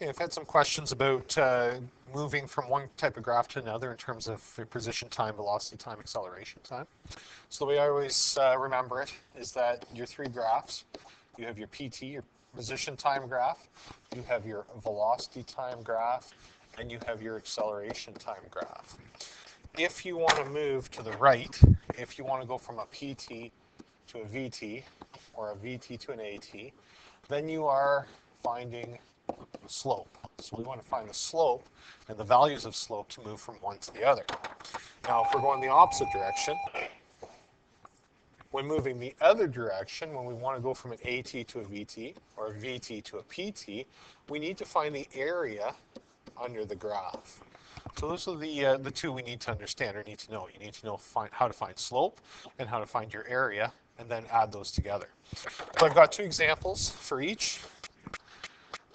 Okay, I've had some questions about moving from one type of graph to another in terms of position time, velocity time, acceleration time. So the way I always remember it is that your three graphs, you have your PT, your position time graph, you have your velocity time graph, and you have your acceleration time graph. If you want to move to the right, if you want to go from a PT to a VT, or a VT to an AT, then you are finding slope. So we want to find the slope and the values of slope to move from one to the other. Now, if we're going the opposite direction, when moving the other direction, when we want to go from an AT to a VT or a VT to a PT, we need to find the area under the graph. So those are the two we need to understand or need to know. You need to know how to find slope and how to find your area, and then add those together. So I've got two examples for each.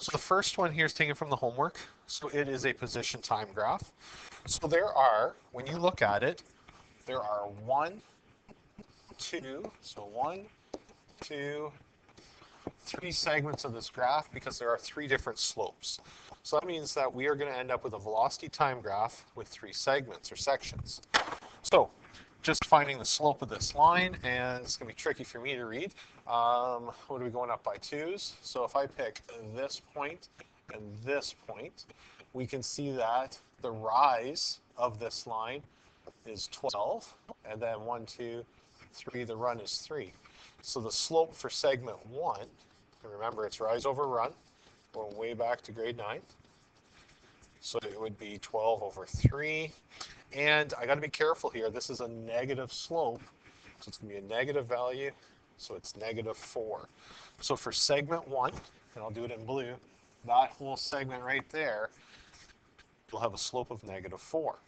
So the first one here is taken from the homework. So it is a position time graph. So there are, when you look at it, there are 1, 2, so 1, 2, 3 segments of this graph because there are 3 different slopes. So that means that we are going to end up with a velocity time graph with 3 segments or sections. So just finding the slope of this line, and it's going to be tricky for me to read. What are we going up by 2's? So if I pick this point and this point, we can see that the rise of this line is 12, and then 1, 2, 3, the run is 3. So the slope for segment 1, and remember it's rise over run, going way back to grade 9. So it would be 12 over 3. And I got to be careful here. This is a negative slope, so it's going to be a negative value, so it's -4. So for segment 1, and I'll do it in blue, that whole segment right there, you'll have a slope of -4.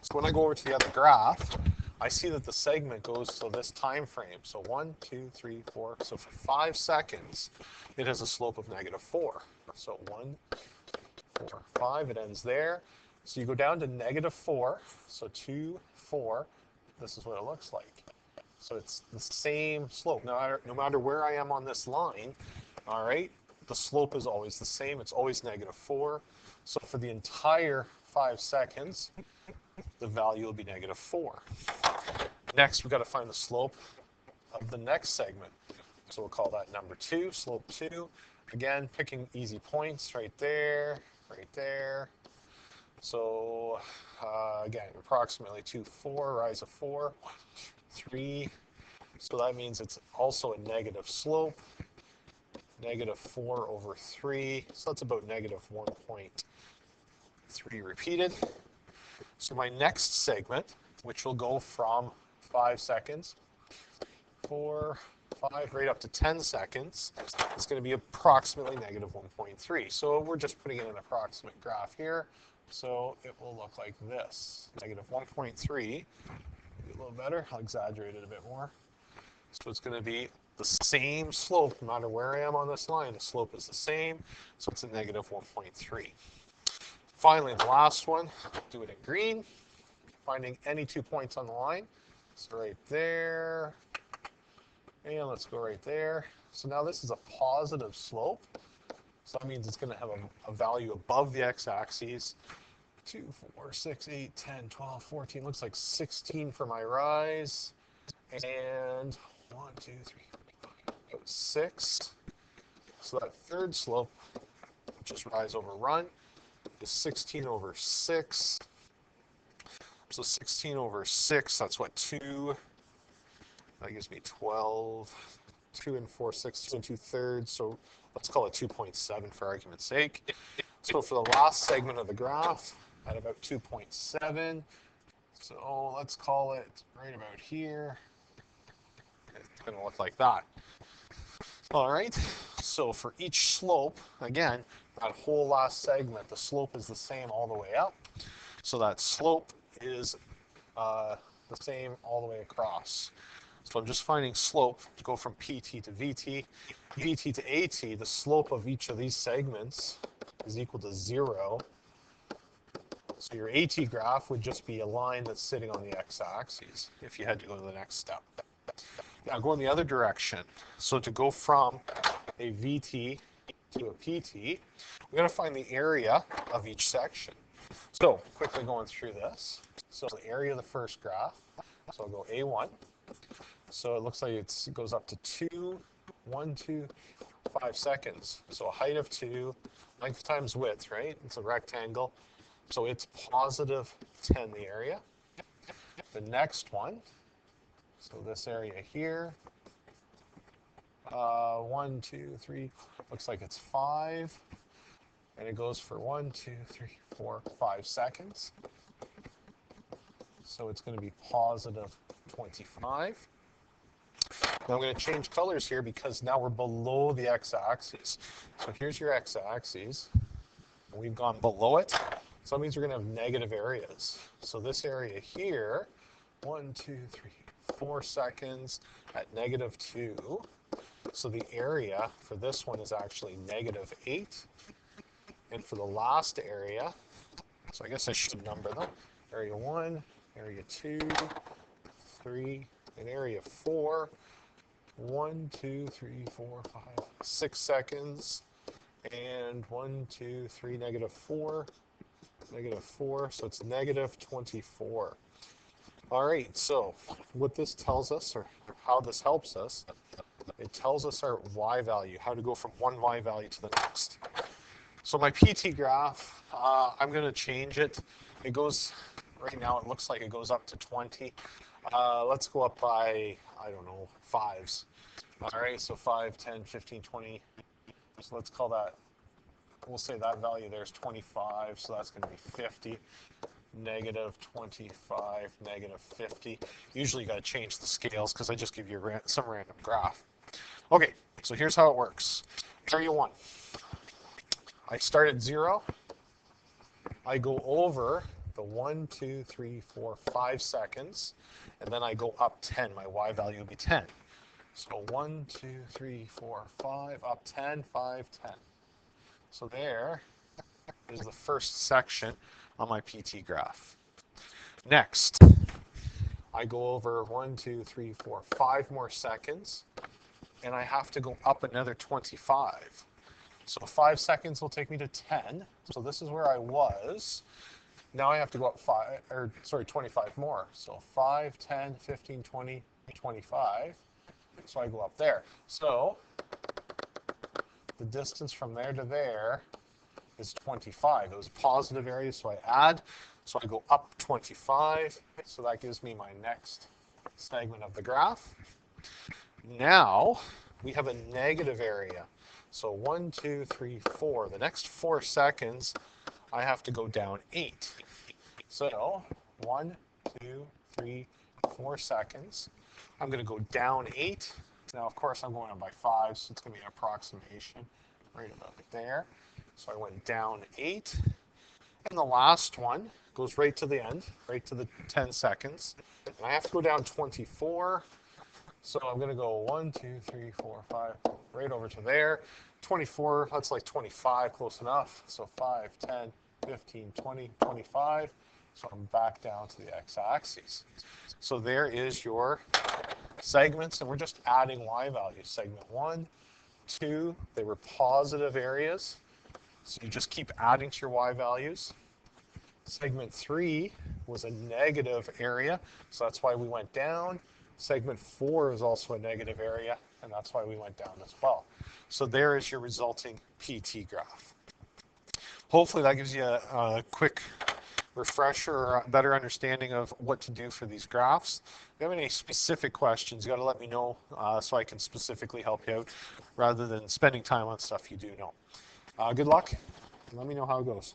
So when I go over to the other graph, I see that the segment goes to this time frame. So 1, 2, 3, 4. So for 5 seconds, it has a slope of -4. So 1, 4, 5, it ends there. So you go down to -4, so 2, 4, this is what it looks like. So it's the same slope. No matter where I am on this line, all right, the slope is always the same. It's always -4. So for the entire 5 seconds, the value will be -4. Next, we've got to find the slope of the next segment. So we'll call that number 2, slope 2. Again, picking easy points right there, right there. So again, approximately 2, 4, rise of 4, 3. So that means it's also a negative slope, -4 over 3. So that's about -1.3 repeated. So my next segment, which will go from 5 seconds, 4, 5, right up to 10 seconds, is going to be approximately -1.3. So we're just putting in an approximate graph here. So it will look like this, -1.3. A little better, I'll exaggerate it a bit more. So it's going to be the same slope, no matter where I am on this line, the slope is the same, so it's a -1.3. Finally, the last one, do it in green, finding any 2 points on the line. So right there, and let's go right there. So now this is a positive slope. So that means it's going to have a value above the x-axis. 2, 4, 6, 8, 10, 12, 14. Looks like 16 for my rise. And 1, 2, 3, 4, 5, 6. So that third slope, which is rise over run, is 16 over 6. So 16 over 6, that's what, 2. That gives me 12. 2 and 4, 6, 2 and 2/3. So let's call it 2.7 for argument's sake. So for the last segment of the graph, at about 2.7, so let's call it right about here. It's going to look like that. All right, so for each slope, again, that whole last segment, the slope is the same all the way up. So that slope is the same all the way across. So I'm just finding slope to go from PT to VT. VT to AT, the slope of each of these segments is equal to 0. So your AT graph would just be a line that's sitting on the x-axis if you had to go to the next step. Now go in the other direction. So to go from a VT to a PT, we're going to find the area of each section. So quickly going through this. So the area of the first graph. So I'll go A1. So it looks like it goes up to 1, 2, 5 seconds. So a height of 2, length times width, right? It's a rectangle. So it's positive 10, the area. The next one, so this area here, 1, 2, 3, looks like it's 5. And it goes for 1, 2, 3, 4, 5 seconds. So it's going to be positive 25. Now I'm going to change colors here because now we're below the x-axis. So here's your x-axis. We've gone below it. So that means we're going to have negative areas. So this area here, 1, 2, 3, 4 seconds at negative 2. So the area for this one is actually negative 8. And for the last area, so I guess I should number them. Area 1, area 2, 3, and area 4. 1, 2, 3, 4, 5, 6 seconds. And 1, 2, 3, negative 4. Negative 4, so it's negative 24. All right, so what this tells us, or how this helps us, it tells us our y value, how to go from one y value to the next. So my PT graph, I'm going to change it. It goes, right now it looks like it goes up to 20. Let's go up by, I don't know, 5s. All right, so 5, 10, 15, 20. So let's call that, we'll say that value there is 25, so that's going to be 50. Negative 25, negative 50. Usually you got to change the scales because I just give you some random graph. Okay, so here's how it works. Area 1. I start at 0. I go over the 1, 2, 3, 4, 5 seconds, and then I go up 10. My y value will be 10. So 1, 2, 3, 4, 5, up 10, 5, 10. So there is the first section on my PT graph. Next, I go over 1, 2, 3, 4, 5 more seconds, and I have to go up another 25. So 5 seconds will take me to 10. So this is where I was. Now I have to go up 25 more. So 5, 10, 15, 20, 25. So I go up there. So the distance from there to there is 25. It was a positive area, so I add. So I go up 25. So that gives me my next segment of the graph. Now we have a negative area. So 1, 2, 3, 4. The next 4 seconds, I have to go down 8. So 1, 2, 3, 4 seconds. I'm going to go down 8. Now, of course, I'm going up by 5, so it's going to be an approximation right about there. So I went down 8. And the last one goes right to the end, right to the 10 seconds. And I have to go down 24. So I'm going to go 1, 2, 3, 4, 5, right over to there. 24, that's like 25, close enough. So 5, 10, 15, 20, 25. So I'm back down to the x-axis. So there is your segments, and we're just adding y values. Segment 1, 2, they were positive areas. So you just keep adding to your y values. Segment 3 was a negative area, so that's why we went down. Segment 4 is also a negative area, and that's why we went down as well. So there is your resulting PT graph. Hopefully that gives you a quick refresher or a better understanding of what to do for these graphs. If you have any specific questions, you got to let me know so I can specifically help you out rather than spending time on stuff you do know. Good luck. Let me know how it goes.